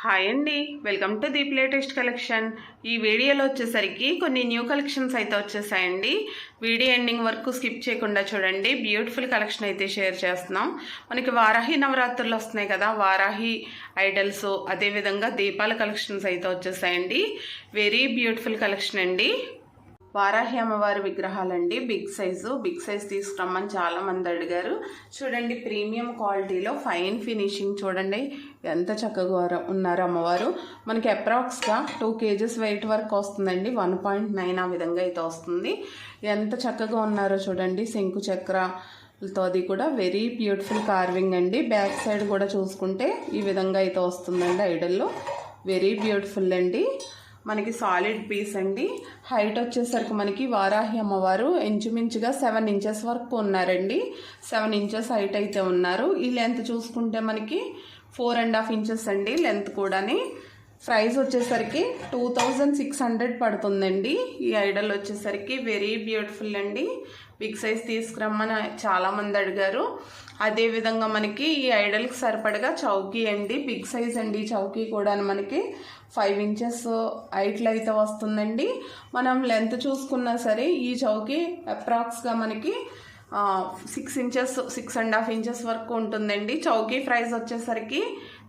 Hi అండి, welcome to Deep latest collection. ఈ వీడియోలో వచ్చేసరికి కొన్ని న్యూ కలెక్షన్స్ అయితే వచ్చేసాయండి. వీడియో ఎండింగ్ వరకు స్కిప్ చేయకుండా చూడండి. బ్యూటిఫుల్ కలెక్షన్ అయితే షేర్ చేస్తున్నాం. మనకి వారాహి నవరాత్రులు వస్తున్నాయి కదా, వారాహి ఐడల్స్, అదేవిధంగా దీపాల కలెక్షన్స్ అయితే వచ్చేసాయండి. వెరీ బ్యూటిఫుల్ కలెక్షన్ అండి. వారాహి అమ్మవారి విగ్రహాలండి, బిగ్ సైజ్ తీసుకురమ్మని చాలామంది అడిగారు. చూడండి, ప్రీమియం క్వాలిటీలో ఫైన్ ఫినిషింగ్ చూడండి ఎంత చక్కగా ఉన్నారు అమ్మవారు. మనకి అప్రాక్స్గా 2 kgs వెయిట్ వరకు వస్తుందండి. 1.9 ఆ విధంగా అయితే వస్తుంది. ఎంత చక్కగా ఉన్నారో చూడండి. శంకు చక్రతో అది కూడా వెరీ బ్యూటిఫుల్ కార్వింగ్ అండి. బ్యాక్ సైడ్ కూడా చూసుకుంటే ఈ విధంగా అయితే వస్తుందండి. ఐడల్లో వెరీ బ్యూటిఫుల్ అండి. మనకి సాలిడ్ పీస్ అండి. హైట్ వచ్చేసరికి మనకి వారాహి అమ్మవారు ఇంచుమించుగా 7 inches వరకు ఉన్నారండి. 7 inches హైట్ అయితే ఉన్నారు. ఈ లెంత్ చూసుకుంటే మనకి 4.5 inches అండి లెంత్ కూడాని. ప్రైస్ వచ్చేసరికి 2600 పడుతుందండి. ఈ ఐడల్ వచ్చేసరికి వెరీ బ్యూటిఫుల్ అండి. బిగ్ సైజ్ తీసుకురమ్మని చాలామంది అడిగారు. అదేవిధంగా మనకి ఈ ఐడల్కి సరిపడగా చౌకీ అండి, బిగ్ సైజ్ అండి. చౌకీ కూడా మనకి 5 inches హైట్లో అయితే వస్తుందండి. మనం లెంత్ చూసుకున్నా సరే ఈ చౌకీ అప్రాక్స్గా మనకి 6.5 inches వరకు ఉంటుందండి. చౌకీ ప్రైస్ వచ్చేసరికి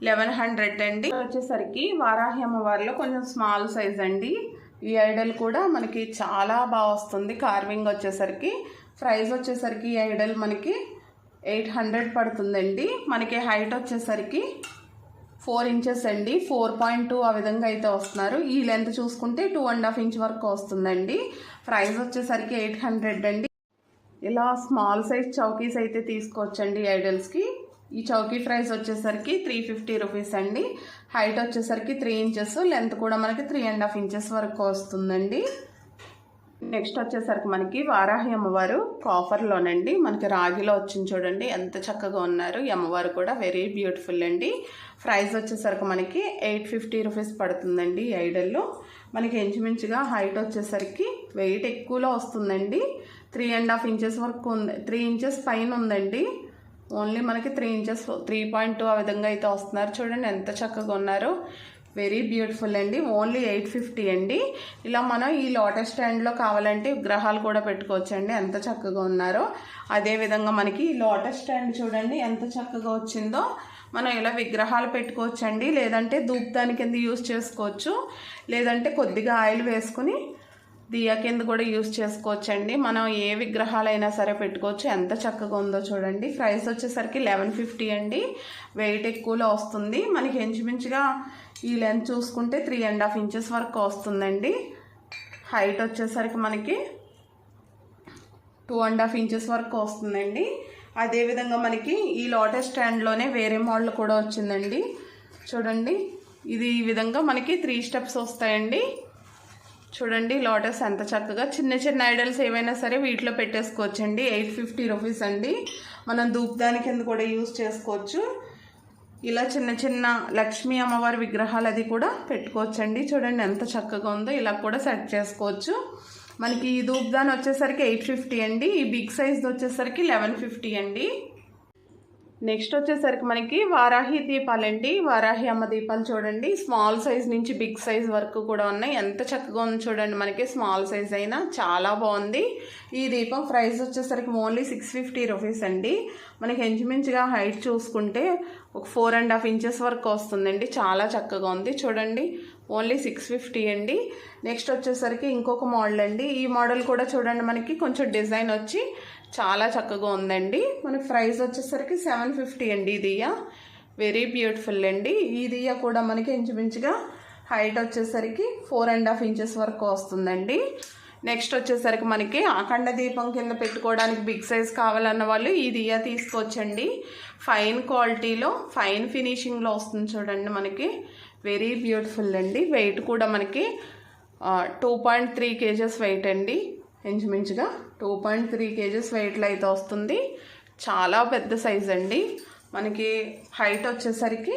1100 అండి. వచ్చేసరికి వారాహి అమ్మవారిలో కొంచెం స్మాల్ సైజ్ అండి. ఈ ఐడల్ కూడా మనకి చాలా బాగా వస్తుంది. కార్వింగ్ వచ్చేసరికి ప్రైస్ వచ్చేసరికి ఈ ఐడల్ మనకి 800 పడుతుందండి. మనకి హైట్ వచ్చేసరికి 4 inches అండి. 4.2 ఆ విధంగా అయితే వస్తున్నారు. ఈ లెంత్ చూసుకుంటే 2.5 inch వరకు వస్తుందండి. ప్రైస్ వచ్చేసరికి 800 అండి. ఇలా స్మాల్ సైజ్ చౌకీస్ అయితే తీసుకోవచ్చండి ఐడల్స్కి. ఈ చౌకీ ప్రైస్ వచ్చేసరికి 350 రూపీస్ అండి. హైట్ వచ్చేసరికి 3 inches, లెంత్ కూడా మనకి 3.5 inches వరకు వస్తుందండి. నెక్స్ట్ వచ్చేసరికి మనకి వారాహి అమ్మవారు కాపర్లోనండి. మనకి రాగిలో వచ్చింది చూడండి ఎంత చక్కగా ఉన్నారు. ఈ అమ్మవారు కూడా వెరీ బ్యూటిఫుల్ అండి. ప్రైస్ వచ్చేసరికి మనకి 850 రూపీస్ పడుతుందండి. ఈ ఐడల్లో మనకి ఇంచుమించుగా హైట్ వచ్చేసరికి వెయిట్ ఎక్కువలో వస్తుందండి. 3.5 inches వరకు ఉంది. 3 inches పైన ఉందండి. ఓన్లీ మనకి 3 inches 3.2 ఆ విధంగా అయితే వస్తున్నారు. చూడండి ఎంత చక్కగా ఉన్నారు. వెరీ బ్యూటిఫుల్ అండి. ఓన్లీ 850 అండి. ఇలా మనం ఈ లోటస్ స్టాండ్లో కావాలంటే విగ్రహాలు కూడా పెట్టుకోవచ్చండి. ఎంత చక్కగా ఉన్నారో. అదేవిధంగా మనకి ఈ లోటస్ స్టాండ్ చూడండి ఎంత చక్కగా వచ్చిందో. మనం ఇలా విగ్రహాలు పెట్టుకోవచ్చండి, లేదంటే ధూపదాని కింద యూజ్ చేసుకోవచ్చు, లేదంటే కొద్దిగా ఆయిల్ వేసుకుని దియా కింద కూడా యూజ్ చేసుకోవచ్చండి. మనం ఏ విగ్రహాలైనా సరే పెట్టుకోవచ్చు. ఎంత చక్కగా ఉందో చూడండి. ప్రైస్ వచ్చేసరికి 1150 అండి. వెయిట్ ఎక్కువలో వస్తుంది. మనకి ఇంచుమించుగా ఈ లెంత్ చూసుకుంటే 3.5 inches వరకు వస్తుందండి. హైట్ వచ్చేసరికి మనకి 2.5 inches వరకు వస్తుందండి. అదేవిధంగా మనకి ఈ లోటస్ స్టాండ్లోనే వేరే మోడల్ కూడా వచ్చిందండి. చూడండి, ఇది ఈ విధంగా మనకి 3 steps వస్తాయండి. చూడండి లోటస్ ఎంత చక్కగా. చిన్న చిన్న ఐడల్స్ ఏవైనా సరే వీటిలో పెట్టేసుకోవచ్చండి. 850 రూపీస్ అండి. మనం ధూపదాని కింద కూడా యూజ్ చేసుకోవచ్చు. ఇలా చిన్న చిన్న లక్ష్మీ అమ్మవారి విగ్రహాలు అది కూడా పెట్టుకోవచ్చండి. చూడండి ఎంత చక్కగా ఉందో. ఇలా కూడా సెట్ చేసుకోవచ్చు. మనకి ఈ ధూపదాని వచ్చేసరికి 850 అండి. ఈ బిగ్ సైజ్ వచ్చేసరికి 1150 అండి. నెక్స్ట్ వచ్చేసరికి మనకి వారాహి దీపాలండి. వారాహి అమ్మ దీపాలు చూడండి. స్మాల్ సైజ్ నుంచి బిగ్ సైజ్ వరకు కూడా ఉన్నాయి. ఎంత చక్కగా ఉంది చూడండి. మనకి స్మాల్ సైజ్ అయినా చాలా బాగుంది. ఈ దీపం ప్రైస్ వచ్చేసరికి ఓన్లీ 650 రూపీస్ అండి. మనకి ఇంచుమించుగా హైట్ చూసుకుంటే ఒక 4.5 inches వరకు వస్తుందండి. చాలా చక్కగా ఉంది చూడండి. ఓన్లీ 650 అండి. నెక్స్ట్ వచ్చేసరికి ఇంకొక మోడల్ అండి. ఈ మోడల్ కూడా చూడండి మనకి కొంచెం డిజైన్ వచ్చి చాలా చక్కగా ఉందండి. మనకి ప్రైస్ వచ్చేసరికి 750 అండి. ఈ దియా వెరీ బ్యూటిఫుల్ అండి. ఈ దియా కూడా మనకి ఇంచుమించుగా హైట్ వచ్చేసరికి 4.5 inches వరకు వస్తుందండి. నెక్స్ట్ వచ్చేసరికి మనకి అఖండ దీపం కింద పెట్టుకోవడానికి బిగ్ సైజ్ కావాలన్న వాళ్ళు ఈ దియా తీసుకోవచ్చండి. ఫైన్ క్వాలిటీలో ఫైన్ ఫినిషింగ్లో వస్తుంది చూడండి. మనకి వెరీ బ్యూటిఫుల్ అండి. వెయిట్ కూడా మనకి 2.3 kgs వెయిట్ అండి. ఇంచుమించుగా 2.3 kgs వెయిట్లో అయితే వస్తుంది. చాలా పెద్ద సైజ్ అండి. మనకి హైట్ వచ్చేసరికి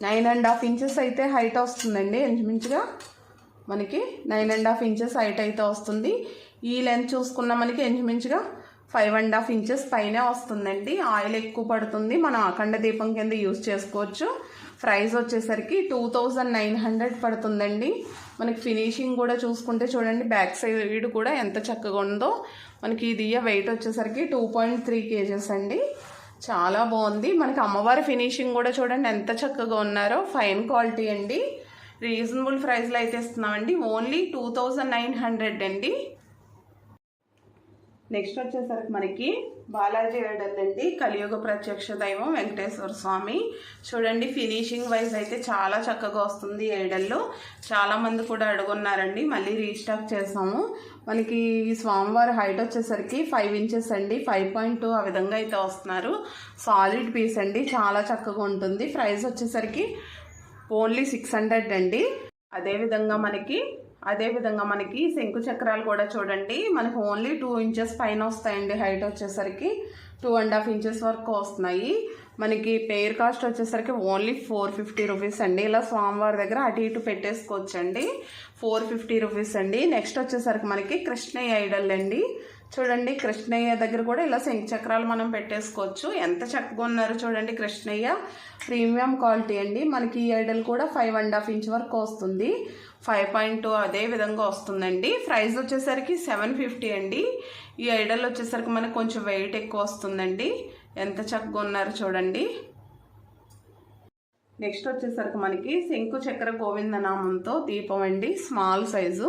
9.5 inches అయితే హైట్ వస్తుందండి. ఇంచుమించుగా మనకి 9.5 inches హైట్ అయితే వస్తుంది. ఈ లెంత్ చూసుకున్న మనకి ఇంచుమించుగా 5.5 inches పైనే వస్తుందండి. ఆయిల్ ఎక్కువ పడుతుంది. మనం అఖండ దీపం కింద యూజ్ చేసుకోవచ్చు. ప్రైస్ వచ్చేసరికి 2900 పడుతుందండి. మనకి ఫినిషింగ్ కూడా చూసుకుంటే చూడండి, బ్యాక్ సైడ్ కూడా ఎంత చక్కగా ఉందో. మనకి ఇది వెయిట్ వచ్చేసరికి 2.3 kgs అండి. చాలా బాగుంది. మనకి అమ్మవారి ఫినిషింగ్ కూడా చూడండి ఎంత చక్కగా ఉన్నారో. ఫైన్ క్వాలిటీ అండి. రీజనబుల్ ప్రైస్లో అయితే ఇస్తున్నామండి. ఓన్లీ 2900 అండి. నెక్స్ట్ వచ్చేసరికి మనకి బాలాజీ ఐడల్ అండి. కలియుగ ప్రత్యక్ష దైవం వెంకటేశ్వర స్వామి. చూడండి ఫినిషింగ్ వైజ్ అయితే చాలా చక్కగా వస్తుంది. ఐడల్లో చాలామంది కూడా అడుగున్నారండి, మళ్ళీ రీస్టాక్ చేసాము. మనకి ఈ స్వామివారి హైట్ వచ్చేసరికి 5 ఇంచెస్ అండి. 5.2 ఆ విధంగా అయితే వస్తున్నారు. సాలిడ్ పీస్ అండి, చాలా చక్కగా ఉంటుంది. ప్రైస్ వచ్చేసరికి ఓన్లీ 600 అండి. అదేవిధంగా మనకి శంకు చక్రాలు కూడా చూడండి, మనకి ఓన్లీ 2 ఇంచెస్ పైన వస్తాయండి. హైట్ వచ్చేసరికి 2.5 ఇంచెస్ వరకు వస్తున్నాయి. మనకి పెయిర్ కాస్ట్ వచ్చేసరికి ఓన్లీ 450 రూపీస్ అండి. ఇలా స్వామివారి దగ్గర అటు ఇటు పెట్టేసుకోవచ్చండి. 450 రూపీస్ అండి. నెక్స్ట్ వచ్చేసరికి మనకి కృష్ణయ్య ఐడల్ అండి. చూడండి కృష్ణయ్య దగ్గర కూడా ఇలా శంకు చక్రాలు మనం పెట్టేసుకోవచ్చు. ఎంత చక్కగా ఉన్నారు చూడండి. కృష్ణయ్య ప్రీమియం క్వాలిటీ అండి. మనకి ఈ ఐడల్ కూడా 5.5 ఇంచ్ వరకు వస్తుంది. 5.2 అదే విధంగా వస్తుందండి. ప్రైస్ వచ్చేసరికి 750 అండి. ఈ ఐడల్ వచ్చేసరికి మనకు కొంచెం వెయిట్ ఎక్కువ వస్తుందండి. ఎంత చక్కగా ఉన్నారు చూడండి. నెక్స్ట్ వచ్చేసరికి మనకి శంకు చక్ర గోవిందనామంతో దీపం అండి. స్మాల్ సైజు,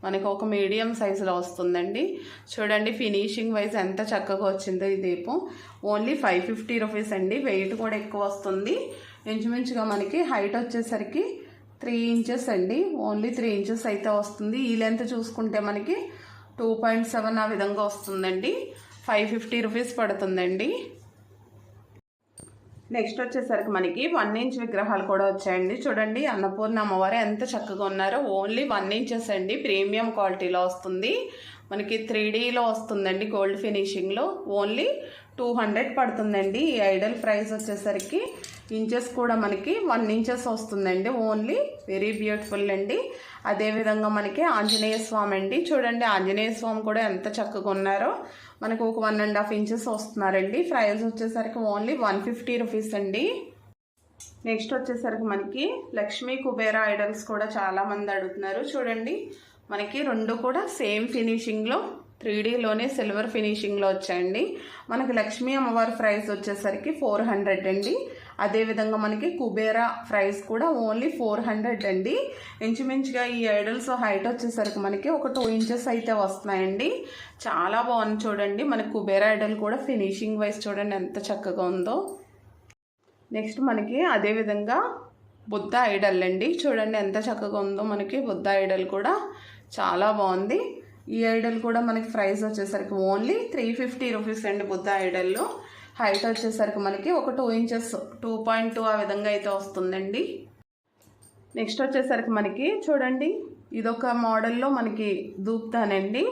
మనకి ఒక మీడియం సైజులో వస్తుందండి. చూడండి ఫినిషింగ్ వైజ్ ఎంత చక్కగా వచ్చిందో ఈ దీపం. ఓన్లీ 550 రూపీస్ అండి. వెయిట్ కూడా ఎక్కువ వస్తుంది. ఇంచుమించుగా మనకి హైట్ వచ్చేసరికి 3 ఇంచెస్ అండి. ఓన్లీ 3 ఇంచెస్ అయితే వస్తుంది. ఈ లెంత్ చూసుకుంటే మనకి 2.7 ఆ విధంగా వస్తుందండి. 550 రూపీస్ పడుతుందండి. నెక్స్ట్ వచ్చేసరికి మనకి 1 ఇంచ్ విగ్రహాలు కూడా వచ్చాయండి. చూడండి అన్నపూర్ణ అమ్మవారు ఎంత చక్కగా ఉన్నారో. ఓన్లీ 1 ఇంచెస్ అండి. ప్రీమియం క్వాలిటీలో వస్తుంది. మనకి 3Dలో వస్తుందండి. గోల్డ్ ఫినిషింగ్లో ఓన్లీ 200 పడుతుందండి. ఈ ఐడల్ ప్రైస్ వచ్చేసరికి ఇంచెస్ కూడా మనకి 1 ఇంచెస్ వస్తుందండి. ఓన్లీ వెరీ బ్యూటిఫుల్ అండి. అదేవిధంగా మనకి ఆంజనేయ స్వామి అండి. చూడండి ఆంజనేయ స్వామి కూడా ఎంత చక్కగా ఉన్నారో. మనకు ఒక 1.5 ఇంచెస్ వస్తున్నారండి. ప్రైస్ వచ్చేసరికి ఓన్లీ 150 రూపీస్ అండి. నెక్స్ట్ వచ్చేసరికి మనకి లక్ష్మీ కుబేర ఐడల్స్ కూడా చాలామంది అడుగుతున్నారు. చూడండి మనకి రెండు కూడా సేమ్ ఫినిషింగ్లో 3Dలోనే సిల్వర్ ఫినిషింగ్లో వచ్చాయండి. మనకి లక్ష్మీ అమ్మవారి ప్రైస్ వచ్చేసరికి 400 అండి. అదేవిధంగా మనకి కుబేరా ప్రైస్ కూడా ఓన్లీ 400 అండి. ఇంచుమించుగా ఈ ఐడల్స్ హైట్ వచ్చేసరికి మనకి ఒక 2 ఇంచెస్ అయితే వస్తున్నాయండి. చాలా బాగుంది చూడండి. మనకి కుబేరా ఐడల్ కూడా ఫినిషింగ్ వైజ్ చూడండి ఎంత చక్కగా ఉందో. నెక్స్ట్ మనకి అదేవిధంగా బుద్ధ ఐడల్ అండి. చూడండి ఎంత చక్కగా ఉందో. మనకి బుద్ధ ఐడల్ కూడా చాలా బాగుంది. ఈ ఐడల్ కూడా మనకి ప్రైస్ వచ్చేసరికి ఓన్లీ 350 రూపీస్ అండి. బుద్ధ ఐడల్లో హైట్ వచ్చేసరికి మనకి ఒక 2 ఇంచెస్ 2.2 ఆ విధంగా అయితే వస్తుందండి. నెక్స్ట్ వచ్చేసరికి మనకి చూడండి ఇదొక మోడల్లో మనకి దూపుతానండి.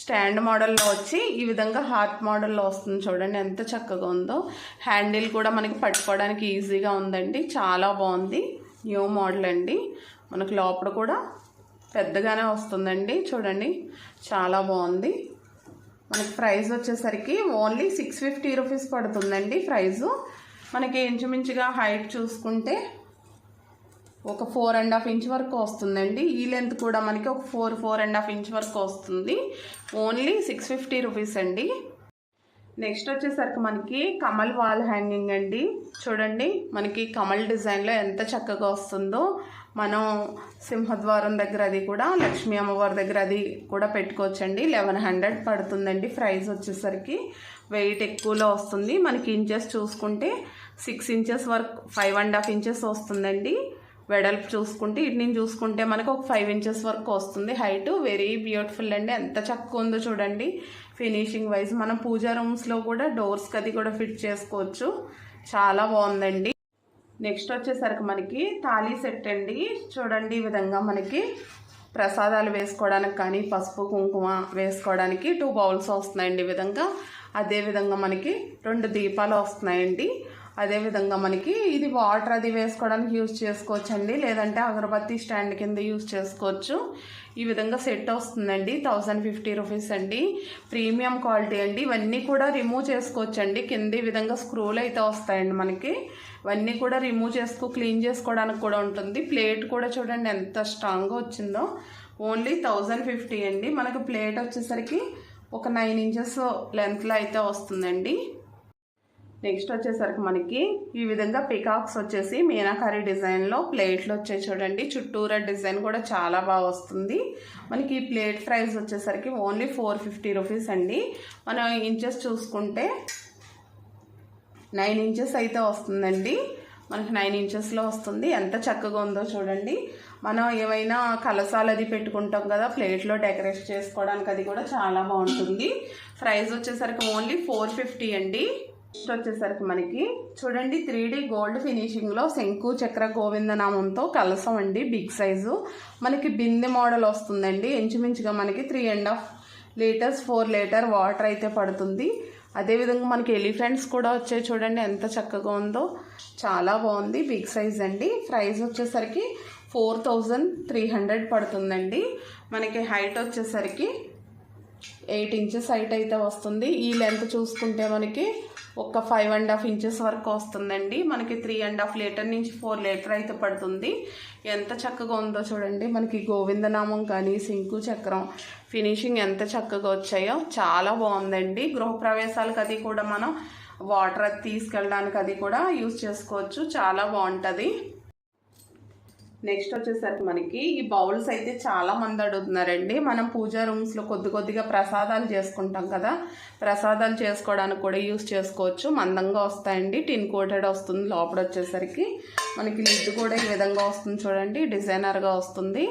స్టాండ్ మోడల్లో వచ్చి ఈ విధంగా హార్ట్ మోడల్లో వస్తుంది. చూడండి ఎంత చక్కగా ఉందో. హ్యాండిల్ కూడా మనకి పట్టుకోవడానికి ఈజీగా ఉందండి. చాలా బాగుంది. న్యూ మోడల్ అండి. మనకు లోపల కూడా పెద్దగానే వస్తుందండి. చూడండి చాలా బాగుంది. మనకి ప్రైస్ వచ్చేసరికి ఓన్లీ 650 రూపీస్ పడుతుందండి. ప్రైజు మనకి ఇంచుమించుగా హైట్ చూసుకుంటే ఒక 4.5 ఇంచ్ వరకు వస్తుందండి. ఈ లెంత్ కూడా మనకి ఒక 4.5 ఇంచ్ వరకు వస్తుంది. ఓన్లీ 650 రూపీస్ అండి. నెక్స్ట్ వచ్చేసరికి మనకి కమల్ వాల్ హ్యాంగింగ్ అండి. చూడండి మనకి కమల్ డిజైన్లో ఎంత చక్కగా వస్తుందో. మనం సింహద్వారం దగ్గర అది కూడా లక్ష్మీ అమ్మవారి దగ్గర అది కూడా పెట్టుకోవచ్చండి. 1100 పడుతుందండి. ప్రైస్ వచ్చేసరికి వెయిట్ ఎక్కువలో వస్తుంది. మనకి ఇంచెస్ చూసుకుంటే 6 ఇంచెస్ వరకు 5.5 ఇంచెస్ వస్తుందండి. వెడల్పు చూసుకుంటే ఇటు నుంచి చూసుకుంటే మనకు ఒక 5 ఇంచెస్ వరకు వస్తుంది. హైట్ వెరీ బ్యూటిఫుల్ అండి. ఎంత చక్కగా ఉందో చూడండి. ఫినిషింగ్ వైజ్ మనం పూజా రూమ్స్లో కూడా డోర్స్కి అది కూడా ఫిట్ చేసుకోవచ్చు. చాలా బాగుందండి. నెక్స్ట్ వచ్చేసరికి మనకి తాళీ సెట్ అండి. చూడండి ఈ విధంగా మనకి ప్రసాదాలు వేసుకోవడానికి కానీ పసుపు కుంకుమ వేసుకోవడానికి 2 బౌల్స్ వస్తున్నాయండి ఈ విధంగా. అదేవిధంగా మనకి 2 దీపాలు వస్తున్నాయండి. అదేవిధంగా మనకి ఇది వాటర్ అది వేసుకోవడానికి యూజ్ చేసుకోవచ్చండి. లేదంటే అగరబత్తి స్టాండ్ కింద యూజ్ చేసుకోవచ్చు. ఈ విధంగా సెట్ వస్తుందండి. 1050 రూపీస్ అండి. ప్రీమియం క్వాలిటీ అండి. ఇవన్నీ కూడా రిమూవ్ చేసుకోవచ్చండి. కింద ఈ విధంగా స్క్రూలు అయితే వస్తాయండి మనకి. ఇవన్నీ కూడా రిమూవ్ క్లీన్ చేసుకోవడానికి కూడా ఉంటుంది. ప్లేట్ కూడా చూడండి ఎంత స్ట్రాంగ్గా వచ్చిందో. ఓన్లీ 1050 అండి. మనకు ప్లేట్ వచ్చేసరికి ఒక 9 ఇంచెస్ లెంత్లో అయితే వస్తుందండి. నెక్స్ట్ వచ్చేసరికి మనకి ఈ విధంగా పికాక్స్ వచ్చేసి మీనాకారి డిజైన్లో ప్లేట్లు వచ్చాయి చూడండి. చుట్టూరా డిజైన్ కూడా చాలా బాగా వస్తుంది. మనకి ఈ ప్లేట్ ప్రైస్ వచ్చేసరికి ఓన్లీ 450 రూపీస్ అండి. మనం ఇంచెస్ చూసుకుంటే 9 ఇంచెస్ అయితే వస్తుందండి. మనకి 9 ఇంచెస్లో వస్తుంది. ఎంత చక్కగా ఉందో చూడండి. మనం ఏమైనా కలసాలు అది పెట్టుకుంటాం కదా, ప్లేట్లో డెకరేట్ చేసుకోవడానికి అది కూడా చాలా బాగుంటుంది. ప్రైస్ వచ్చేసరికి ఓన్లీ 450 అండి. నెక్స్ట్ వచ్చేసరికి మనకి చూడండి 3D గోల్డ్ ఫినిషింగ్లో శంకు చక్ర గోవిందనామంతో కలసం అండి. బిగ్ సైజు మనకి బిందె మోడల్ వస్తుందండి. ఇంచుమించుగా మనకి 3.5 లీటర్స్ 4 లీటర్ వాటర్ అయితే పడుతుంది. అదేవిధంగా మనకి ఎలిఫెంట్స్ కూడా వచ్చాయి చూడండి ఎంత చక్కగా ఉందో. చాలా బాగుంది. బిగ్ సైజ్ అండి. ప్రైస్ వచ్చేసరికి 4300 పడుతుందండి. మనకి హైట్ వచ్చేసరికి 8 ఇంచెస్ హైట్ అయితే వస్తుంది. ఈ లెంత్ చూసుకుంటే మనకి ఒక 5.5 ఇంచెస్ వరకు వస్తుందండి. మనకి 3.5 లీటర్ నుంచి 4 లీటర్ అయితే పడుతుంది. ఎంత చక్కగా ఉందో చూడండి. మనకి గోవిందనామం కానీ శంకు చక్రం ఫినిషింగ్ ఎంత చక్కగా వచ్చాయో చాలా బాగుందండి. గృహప్రవేశాలకు అది కూడా మనం వాటర్ అది తీసుకెళ్ళడానికి అది కూడా యూజ్ చేసుకోవచ్చు. చాలా బాగుంటుంది. నెక్స్ట్ వచ్చేసరికి మనకి ఈ బౌల్స్ అయితే చాలా మంది అడుగుతున్నారండి. మనం పూజా రూమ్స్లో కొద్దిగా ప్రసాదాలు చేసుకుంటాం కదా, ప్రసాదాలు చేసుకోవడానికి కూడా యూస్ చేసుకోవచ్చు. మందంగా వస్తాయండి. టిన్ కోటెడ్ వస్తుంది. లోపల వచ్చేసరికి మనకి లిడ్ కూడా ఈ విధంగా వస్తుంది చూడండి. డిజైనర్గా వస్తుంది.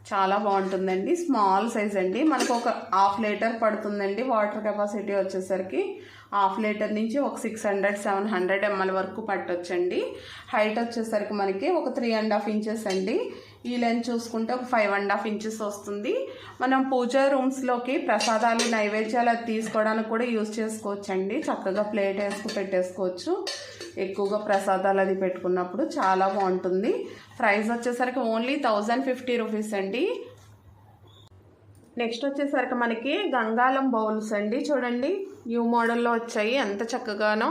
చాలా బాగుంటుందండి. స్మాల్ సైజ్ అండి. మనకు ఒక 1/2 లీటర్ పడుతుందండి. వాటర్ కెపాసిటీ వచ్చేసరికి 1/2 లీటర్ నుంచి ఒక 600-700 ml వరకు పట్టొచ్చండి. హైట్ వచ్చేసరికి మనకి ఒక 3.5 ఇంచెస్ అండి. ఈ లెంత్ చూసుకుంటే ఒక 5.5 ఇంచెస్ వస్తుంది. మనం పూజా రూమ్స్లోకి ప్రసాదాలు నైవేద్యాలు అది తీసుకోవడానికి కూడా యూజ్ చేసుకోవచ్చండి. చక్కగా ప్లేట్ పెట్టేసుకోవచ్చు. ఎక్కువగా ప్రసాదాలు అది పెట్టుకున్నప్పుడు చాలా బాగుంటుంది. ప్రైస్ వచ్చేసరికి ఓన్లీ 1050 రూపీస్ అండి. నెక్స్ట్ వచ్చేసరికి మనకి గంగాళం బౌల్స్ అండి. చూడండి న్యూ మోడల్లో వచ్చాయి. ఎంత చక్కగానో.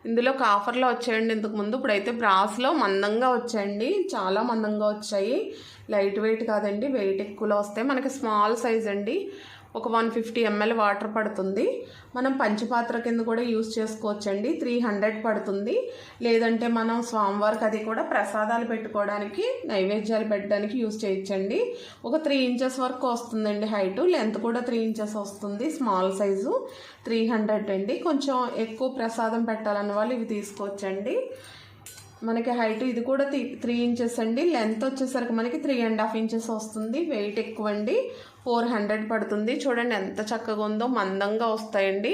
ఇందులో ఆఫర్లో వచ్చాయండి ఇంతకుముందు. ఇప్పుడైతే బ్రాస్లో మందంగా వచ్చాయండి. చాలా మందంగా వచ్చాయి. లైట్ వెయిట్ కాదండి, వెయిట్ ఎక్కువలో వస్తాయి. మనకి స్మాల్ సైజ్ అండి. ఒక 150 ml వాటర్ పడుతుంది. మనం పంచపాత్ర కింద కూడా యూజ్ చేసుకోవచ్చండి. 300 పడుతుంది. లేదంటే మనం స్వామివారికి అది కూడా ప్రసాదాలు పెట్టుకోవడానికి నైవేద్యాలు పెట్టడానికి యూజ్ చేయొచ్చండి. ఒక 3 ఇంచెస్ వరకు వస్తుందండి హైటు. లెంత్ కూడా 3 ఇంచెస్ వస్తుంది. స్మాల్ సైజు 300 అండి. కొంచెం ఎక్కువ ప్రసాదం పెట్టాలన్న వాళ్ళు ఇవి తీసుకోవచ్చండి. మనకి హైట్ ఇది కూడా 3 ఇంచెస్ అండి. లెంత్ వచ్చేసరికి మనకి 3.5 ఇంచెస్ వస్తుంది. వెయిట్ ఎక్కువ అండి. 400 పడుతుంది. చూడండి ఎంత చక్కగా ఉందో. మందంగా వస్తాయండి.